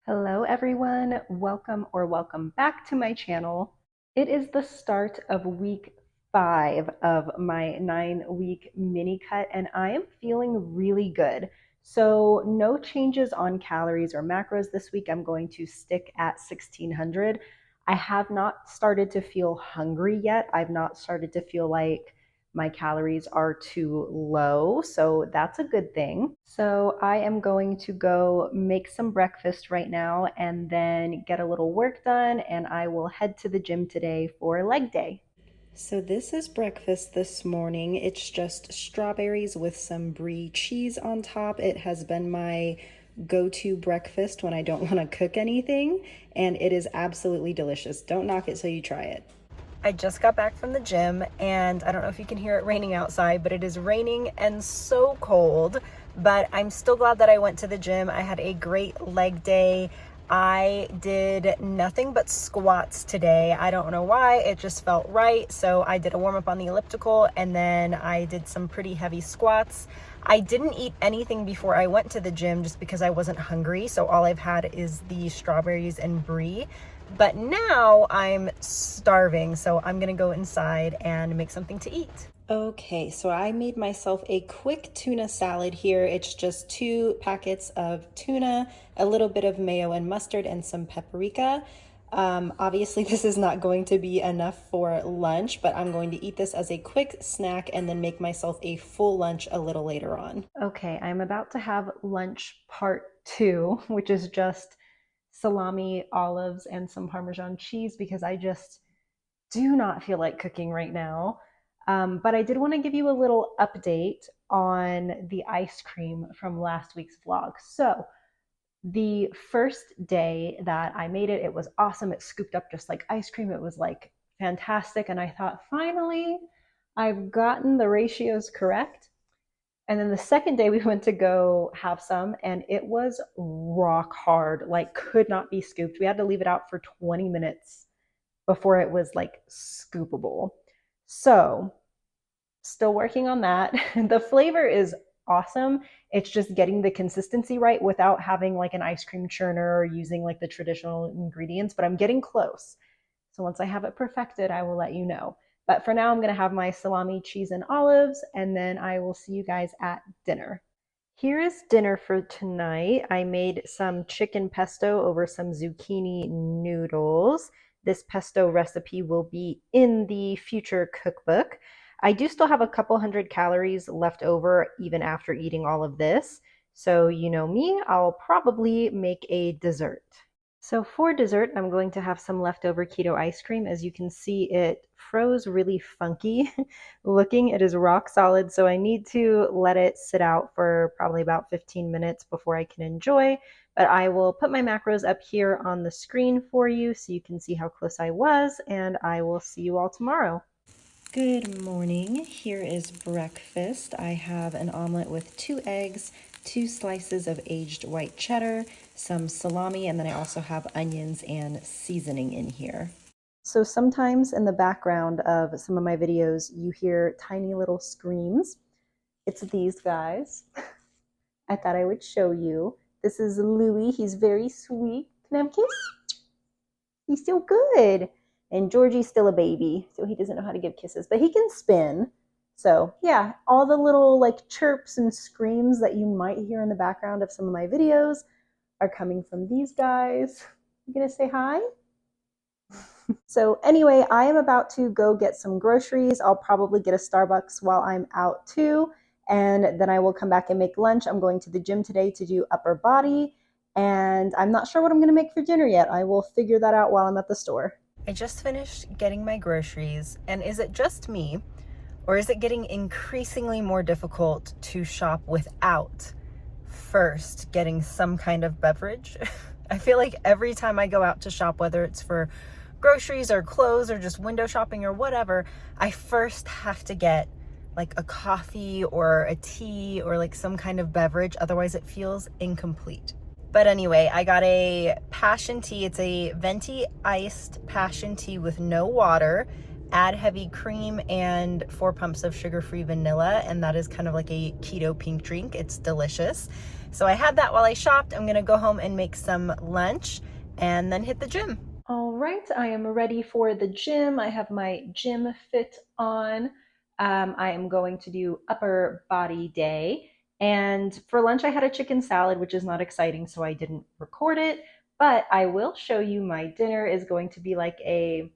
Hello everyone, welcome back to my channel. It is the start of week 5 of my 9-week mini cut and I am feeling really good. So no changes on calories or macros this week. I'm going to stick at 1600. I have not started to feel hungry yet. I've not started to feel like my calories are too low, so that's a good thing. So I am going to go make some breakfast right now and then get a little work done, and I will head to the gym today for leg day. So this is breakfast this morning. It's just strawberries with some brie cheese on top. It has been my go-to breakfast when I don't want to cook anything, and it is absolutely delicious. Don't knock it till you try it. I just got back from the gym and I don't know if you can hear it raining outside, but it is raining and so cold, but I'm still glad that I went to the gym. I had a great leg day. I did nothing but squats today. I don't know why, it just felt right. So I did a warm up on the elliptical and then I did some pretty heavy squats. I didn't eat anything before I went to the gym just because I wasn't hungry. So all I've had is the strawberries and brie. But now I'm starving, so I'm gonna go inside and make something to eat. Okay, so I made myself a quick tuna salad here. It's just 2 packets of tuna, a little bit of mayo and mustard, and some paprika. Obviously, this is not going to be enough for lunch, but I'm going to eat this as a quick snack and then make myself a full lunch a little later on. Okay, I'm about to have lunch part 2, which is just salami, olives, and some Parmesan cheese because I just do not feel like cooking right now. But I did want to give you a little update on the ice cream from last week's vlog. So the first day that I made it, it was awesome. It scooped up just like ice cream. It was like fantastic. And I thought, finally, I've gotten the ratios correct. And then the second day we went to go have some and it was rock hard, like could not be scooped. We had to leave it out for 20 minutes before it was like scoopable. So still working on that. The flavor is awesome. It's just getting the consistency right without having like an ice cream churner or using like the traditional ingredients, but I'm getting close. So once I have it perfected, I will let you know. But for now, I'm going to have my salami, cheese, and olives, and then I will see you guys at dinner. Here is dinner for tonight. I made some chicken pesto over some zucchini noodles. This pesto recipe will be in the future cookbook. I do still have a couple hundred calories left over even after eating all of this. So you know me, I'll probably make a dessert. So for dessert, I'm going to have some leftover keto ice cream. As you can see, it froze really funky looking. It is rock solid, so I need to let it sit out for probably about 15 minutes before I can enjoy. But I will put my macros up here on the screen for you so you can see how close I was, and I will see you all tomorrow. Good morning. Here is breakfast. I have an omelet with 2 eggs, 2 slices of aged white cheddar, some salami, and then I also have onions and seasoning in here. So sometimes in the background of some of my videos, you hear tiny little screams. It's these guys. I thought I would show you. This is Louie. He's very sweet. Can I have a kiss? He's so good. And Georgie's still a baby, so he doesn't know how to give kisses, but he can spin. So yeah, all the little like chirps and screams that you might hear in the background of some of my videos are coming from these guys. You gonna say hi? So anyway, I am about to go get some groceries. I'll probably get a Starbucks while I'm out too, and then I will come back and make lunch. I'm going to the gym today to do upper body, and I'm not sure what I'm gonna make for dinner yet. I will figure that out while I'm at the store. I just finished getting my groceries, and is it just me, or is it getting increasingly more difficult to shop without first getting some kind of beverage? I feel like every time I go out to shop, whether it's for groceries or clothes or just window shopping or whatever, I first have to get like a coffee or a tea or like some kind of beverage. Otherwise it feels incomplete. But anyway, I got a passion tea. It's a venti iced passion tea with no water. Add heavy cream and 4 pumps of sugar-free vanilla, and that is kind of like a keto pink drink. It's delicious. So I had that while I shopped. I'm gonna go home and make some lunch and then hit the gym. All right, I am ready for the gym. I have my gym fit on. I am going to do upper body day. And for lunch, I had a chicken salad, which is not exciting, so I didn't record it. But I will show you my dinner is going to be like a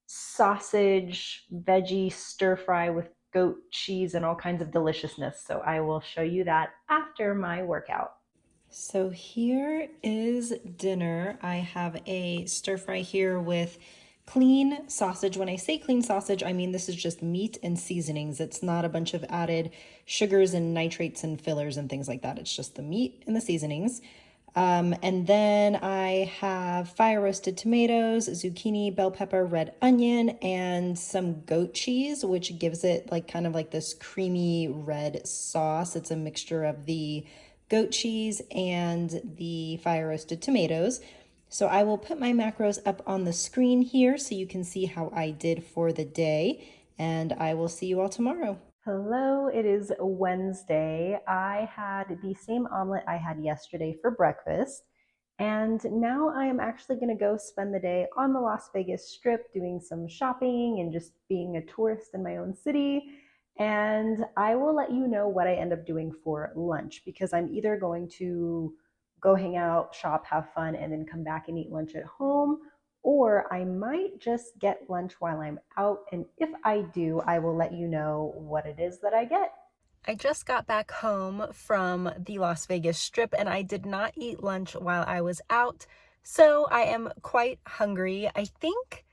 sausage, veggie stir fry with goat cheese and all kinds of deliciousness. So I will show you that after my workout. So here is dinner. I have a stir fry here with clean sausage. When I say clean sausage, I mean this is just meat and seasonings. It's not a bunch of added sugars and nitrates and fillers and things like that. It's just the meat and the seasonings. And then I have fire roasted tomatoes, zucchini, bell pepper, red onion, and some goat cheese, which gives it like kind of like this creamy red sauce. It's a mixture of the goat cheese and the fire roasted tomatoes. So I will put my macros up on the screen here so you can see how I did for the day, and I will see you all tomorrow. Hello, it is Wednesday. I had the same omelet I had yesterday for breakfast, and now I am actually going to go spend the day on the Las Vegas Strip doing some shopping and just being a tourist in my own city. And I will let you know what I end up doing for lunch because I'm either going to go hang out, shop, have fun, and then come back and eat lunch at home, or I might just get lunch while I'm out. And if I do, I will let you know what it is that I get. I just got back home from the Las Vegas Strip and I did not eat lunch while I was out. So I am quite hungry. I think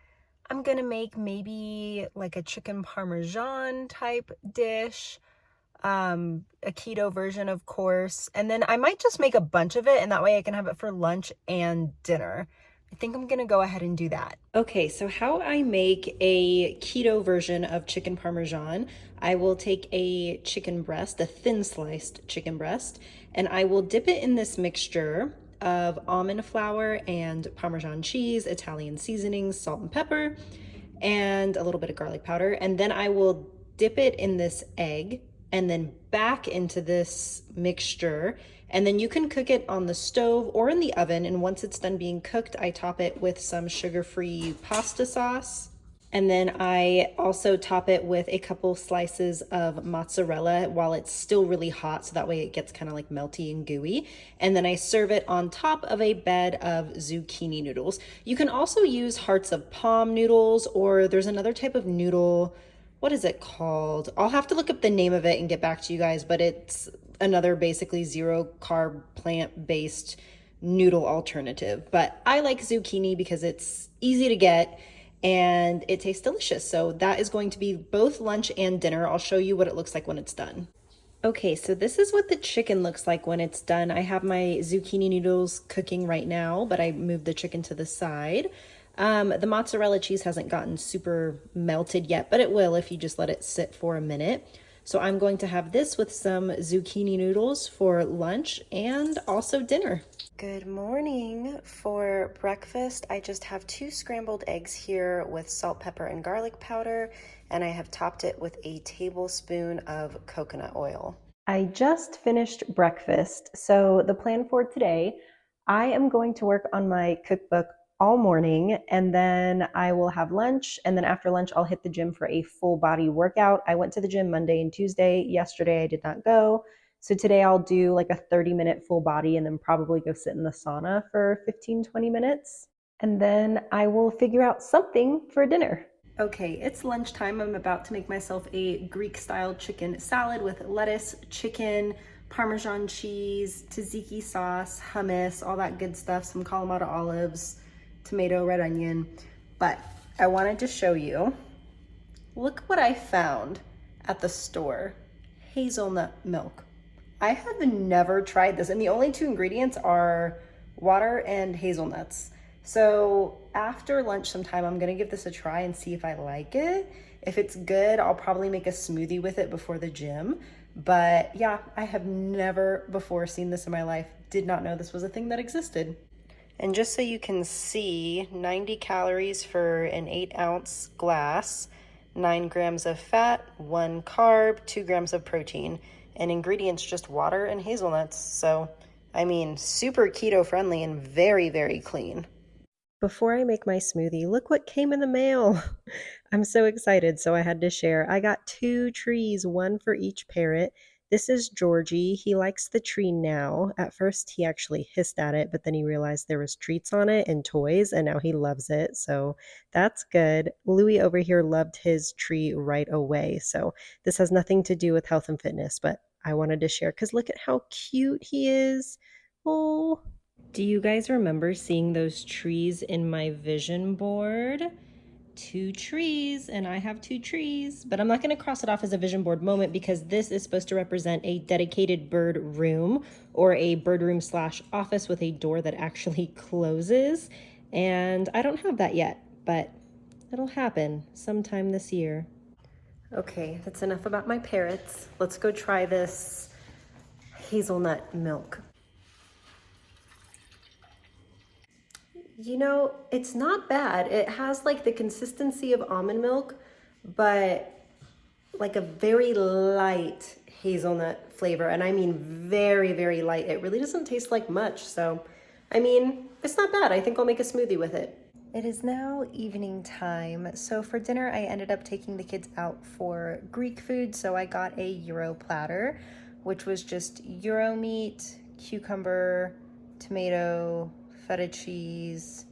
I'm gonna make maybe like a chicken parmesan type dish, a keto version, of course. And then I might just make a bunch of it and that way I can have it for lunch and dinner. I think I'm gonna go ahead and do that. Okay, so how I make a keto version of chicken parmesan, I will take a chicken breast, a thin sliced chicken breast, and I will dip it in this mixture of almond flour and Parmesan cheese, Italian seasonings, salt and pepper, and a little bit of garlic powder. And then I will dip it in this egg and then back into this mixture. And then you can cook it on the stove or in the oven. And once it's done being cooked, I top it with some sugar-free pasta sauce. And then I also top it with a couple slices of mozzarella while it's still really hot, so that way it gets kind of like melty and gooey. And then I serve it on top of a bed of zucchini noodles. You can also use hearts of palm noodles, or there's another type of noodle. What is it called? I'll have to look up the name of it and get back to you guys, but it's another basically zero carb plant-based noodle alternative. But I like zucchini because it's easy to get and it tastes delicious. So that is going to be both lunch and dinner. I'll show you what it looks like when it's done. Okay, so this is what the chicken looks like when it's done. I have my zucchini noodles cooking right now, but I moved the chicken to the side. The mozzarella cheese hasn't gotten super melted yet, but it will if you just let it sit for a minute. So I'm going to have this with some zucchini noodles for lunch and also dinner. Good morning. For breakfast, I just have 2 scrambled eggs here with salt, pepper, and garlic powder, and I have topped it with a tablespoon of coconut oil. I just finished breakfast. So, the plan for today, I am going to work on my cookbook all morning and then I will have lunch. And then after lunch, I'll hit the gym for a full body workout. I went to the gym Monday and Tuesday. Yesterday, I did not go. So, today I'll do like a 30-minute full body and then probably go sit in the sauna for 15-20 minutes. And then I will figure out something for dinner. Okay, it's lunchtime. I'm about to make myself a Greek-style chicken salad with lettuce, chicken, Parmesan cheese, tzatziki sauce, hummus, all that good stuff, some Kalamata olives, tomato, red onion. But I wanted to show you, look what I found at the store. Hazelnut milk. I have never tried this, and the only 2 ingredients are water and hazelnuts. So after lunch sometime, I'm gonna give this a try and see if I like it. If it's good, I'll probably make a smoothie with it before the gym. But yeah, I have never before seen this in my life. Did not know this was a thing that existed. And just so you can see, 90 calories for an 8-ounce glass, 9 grams of fat, 1 carb, 2 grams of protein, and ingredients just water and hazelnuts. So I mean, super keto friendly and very, very clean. Before I make my smoothie, look what came in the mail. I'm so excited, so I had to share. I got two trees, one for each parrot. This is Georgie. He likes the tree now. At first, he actually hissed at it, but then he realized there was treats on it and toys, and now he loves it. So that's good. Louie over here loved his tree right away. So this has nothing to do with health and fitness, but I wanted to share because look at how cute he is. Oh. Do you guys remember seeing those trees in my vision board? Two trees, and I have two trees, but I'm not going to cross it off as a vision board moment because this is supposed to represent a dedicated bird room or a bird room slash office with a door that actually closes. And I don't have that yet, but it'll happen sometime this year. Okay, that's enough about my parrots. Let's go try this hazelnut milk. You know, it's not bad. It has like the consistency of almond milk, but like a very light hazelnut flavor. And I mean very, very light. It really doesn't taste like much. So, I mean, it's not bad. I think I'll make a smoothie with it. It is now evening time. So for dinner, I ended up taking the kids out for Greek food. So I got a Euro platter, which was just Euro meat, cucumber, tomato, feta cheese,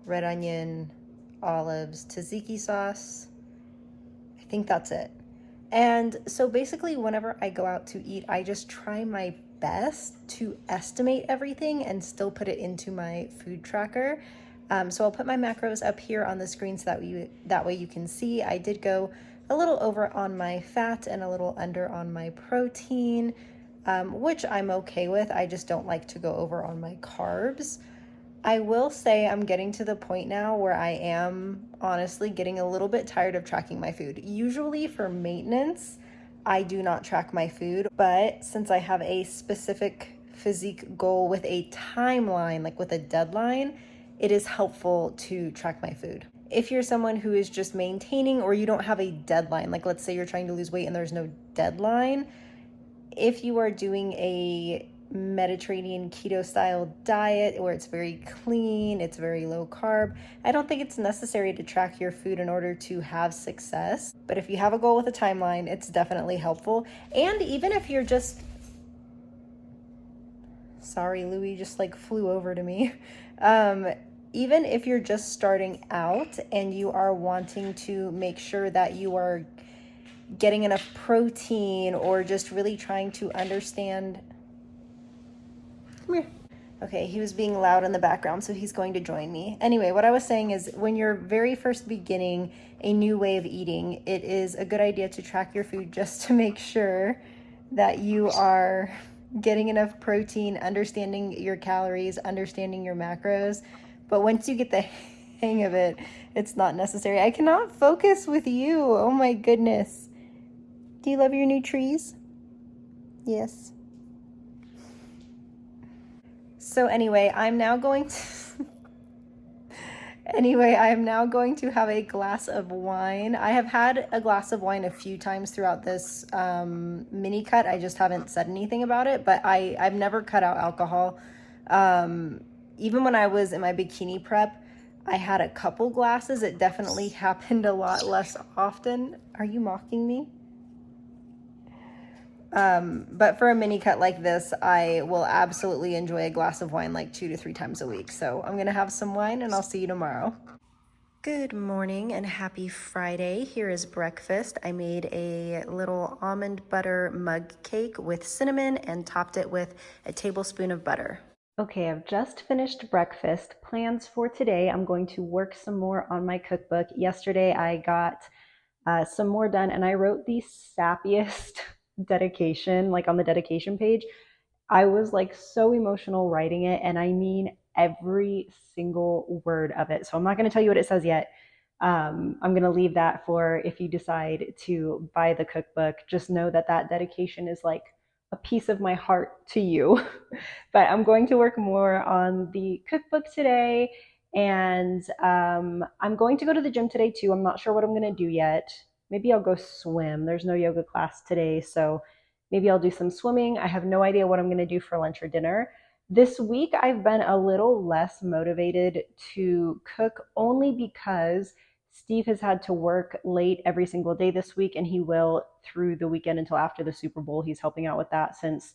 red onion, olives, tzatziki sauce. I think that's it. And so basically, whenever I go out to eat, I just try my best to estimate everything and still put it into my food tracker. So I'll put my macros up here on the screen so that way you can see. I did go a little over on my fat and a little under on my protein, which I'm okay with. I just don't like to go over on my carbs. I will say I'm getting to the point now where I am honestly getting a little bit tired of tracking my food. Usually for maintenance, I do not track my food, but since I have a specific physique goal with a timeline, like with a deadline, it is helpful to track my food. If you're someone who is just maintaining or you don't have a deadline, like let's say you're trying to lose weight and there's no deadline, if you are doing a Mediterranean keto style diet where it's very clean, it's very low carb, I don't think it's necessary to track your food in order to have success. But if you have a goal with a timeline, it's definitely helpful. And even if you're just, sorry, Louie just like flew over to me. Even if you're just starting out and you are wanting to make sure that you are getting enough protein or just really trying to understand. Come here. Okay, he was being loud in the background, so he's going to join me. Anyway, what I was saying is when you're very first beginning a new way of eating, it is a good idea to track your food just to make sure that you are getting enough protein, understanding your calories, understanding your macros. But once you get the hang of it, it's not necessary. I cannot focus with you. Oh my goodness. Do you love your new trees? Yes. So anyway, I'm now going to have a glass of wine. I have had a glass of wine a few times throughout this mini cut. I just haven't said anything about it, but I've never cut out alcohol. Even when I was in my bikini prep, I had a couple glasses. It definitely happened a lot less often. Are you mocking me? But for a mini cut like this, I will absolutely enjoy a glass of wine like 2 to 3 times a week. So I'm gonna have some wine and I'll see you tomorrow. Good morning and happy Friday. Here is breakfast. I made a little almond butter mug cake with cinnamon and topped it with a tablespoon of butter. Okay, I've just finished breakfast. Plans for today, I'm going to work some more on my cookbook. Yesterday I got some more done and I wrote the sappiest dedication, like on the dedication page. I was like so emotional writing it, and I mean every single word of it. So I'm not going to tell you what it says yet. I'm going to leave that for if you decide to buy the cookbook. Just know that that dedication is like a piece of my heart to you. But I'm going to work more on the cookbook today, and I'm going to go to the gym today too. I'm not sure what I'm going to do yet. Maybe I'll go swim. There's no yoga class today, so Maybe I'll do some swimming. I have no idea what I'm going to do for lunch or dinner. This week, I've been a little less motivated to cook only because Steve has had to work late every single day this week, and he will through the weekend until after the Super Bowl. He's helping out with that since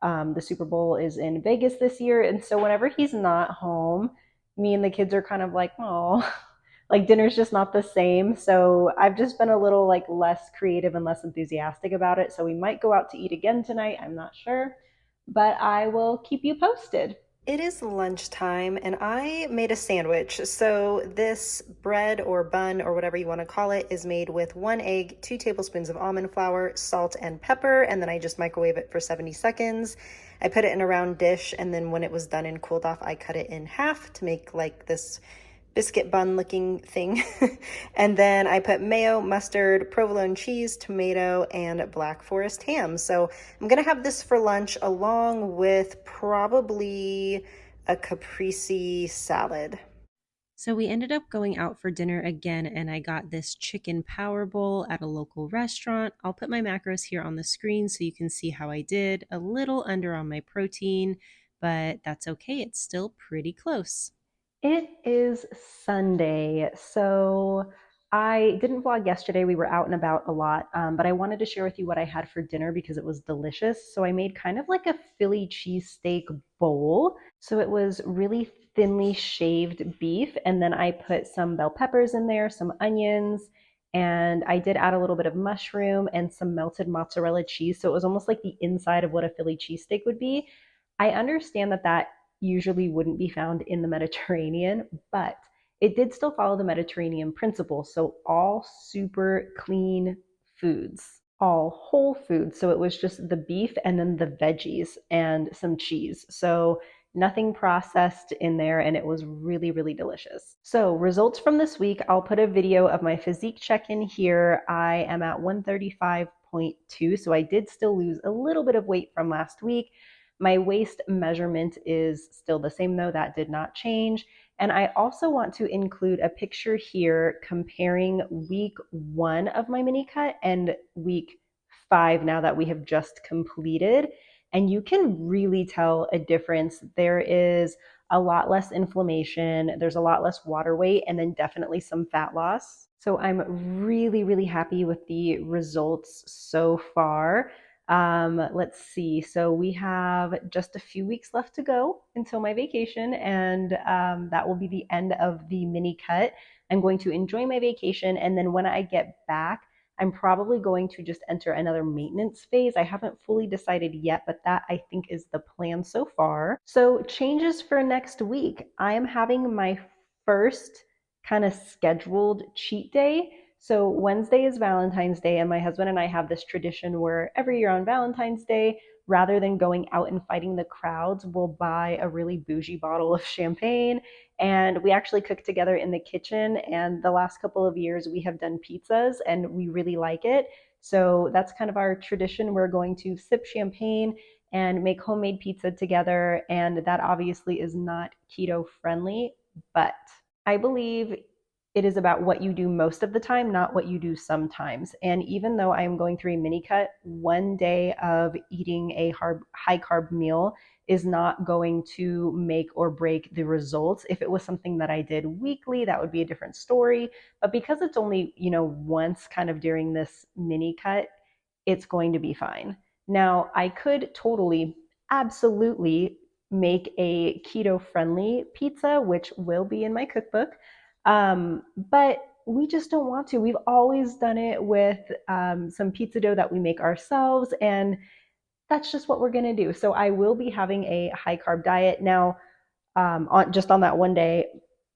the Super Bowl is in Vegas this year. And so whenever he's not home, me and the kids are kind of like, oh, like dinner's just not the same. So I've just been a little like less creative and less enthusiastic about it. So we might go out to eat again tonight. I'm not sure, but I will keep you posted. It is lunchtime and I made a sandwich. So, this bread or bun or whatever you want to call it is made with 1 egg, 2 tablespoons of almond flour, salt, and pepper. And then I just microwave it for 70 seconds. I put it in a round dish. And then when it was done and cooled off, I cut it in half to make like this biscuit bun looking thing. And then I put mayo, mustard, provolone cheese, tomato, and black forest ham. So I'm gonna have this for lunch along with probably a caprese salad. So we ended up going out for dinner again, and I got this chicken power bowl at a local restaurant. I'll put my macros here on the screen so you can see how I did. A little under on my protein, but that's okay. It's still pretty close. It is Sunday, so I didn't vlog yesterday. We were out and about a lot, but I wanted to share with you what I had for dinner because it was delicious. So I made kind of like a Philly cheesesteak bowl. So it was really thinly shaved beef, and then I put some bell peppers in there, some onions, and I did add a little bit of mushroom and some melted mozzarella cheese. So it was almost like the inside of what a Philly cheesesteak would be. I understand that that usually wouldn't be found in the Mediterranean, but it did still follow the Mediterranean principle. So all super clean foods, all whole foods. So it was just the beef and then the veggies and some cheese. So nothing processed in there, and it was really, really delicious. So results from this week, I'll put a video of my physique check-in here. I am at 135.2, so I did still lose a little bit of weight from last week. My waist measurement is still the same though, that did not change. And I also want to include a picture here comparing week 1 of my mini cut and week 5 now that we have just completed. And you can really tell a difference. There is a lot less inflammation, there's a lot less water weight, and then definitely some fat loss. So I'm really, really happy with the results so far. Let's see. So we have just a few weeks left to go until my vacation, and that will be the end of the mini cut. I'm going to enjoy my vacation, and then when I get back, I'm probably going to just enter another maintenance phase. I haven't fully decided yet, but that I think is the plan so far. So, changes for next week. I am having my first kind of scheduled cheat day. So Wednesday is Valentine's Day, and my husband and I have this tradition where every year on Valentine's Day, rather than going out and fighting the crowds, we'll buy a really bougie bottle of champagne. And we actually cook together in the kitchen. And the last couple of years, we have done pizzas, and we really like it. So that's kind of our tradition. We're going to sip champagne and make homemade pizza together. And that obviously is not keto friendly, but I believe it is about what you do most of the time, not what you do sometimes. And even though I am going through a mini cut, one day of eating a high carb meal is not going to make or break the results. If it was something that I did weekly, that would be a different story. But because it's only, once kind of during this mini cut, it's going to be fine. Now, I could totally, absolutely make a keto friendly pizza, which will be in my cookbook. But we just don't want to. We've always done it with some pizza dough that we make ourselves, and that's just what we're going to do. So I will be having a high carb diet now, on that one day.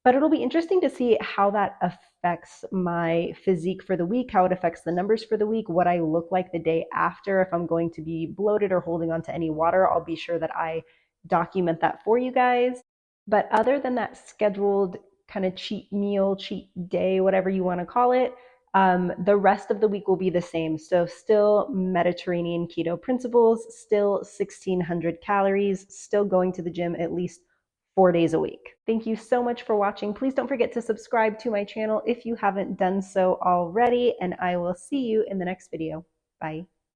But it'll be interesting to see how that affects my physique for the week, how it affects the numbers for the week, what I look like the day after. If I'm going to be bloated or holding on to any water, I'll be sure that I document that for you guys. But other than that scheduled kind of cheat meal, cheat day, whatever you want to call it, the rest of the week will be the same. So, still Mediterranean keto principles, still 1600 calories, still going to the gym at least 4 days a week. Thank you so much for watching. Please don't forget to subscribe to my channel if you haven't done so already, and I will see you in the next video. Bye.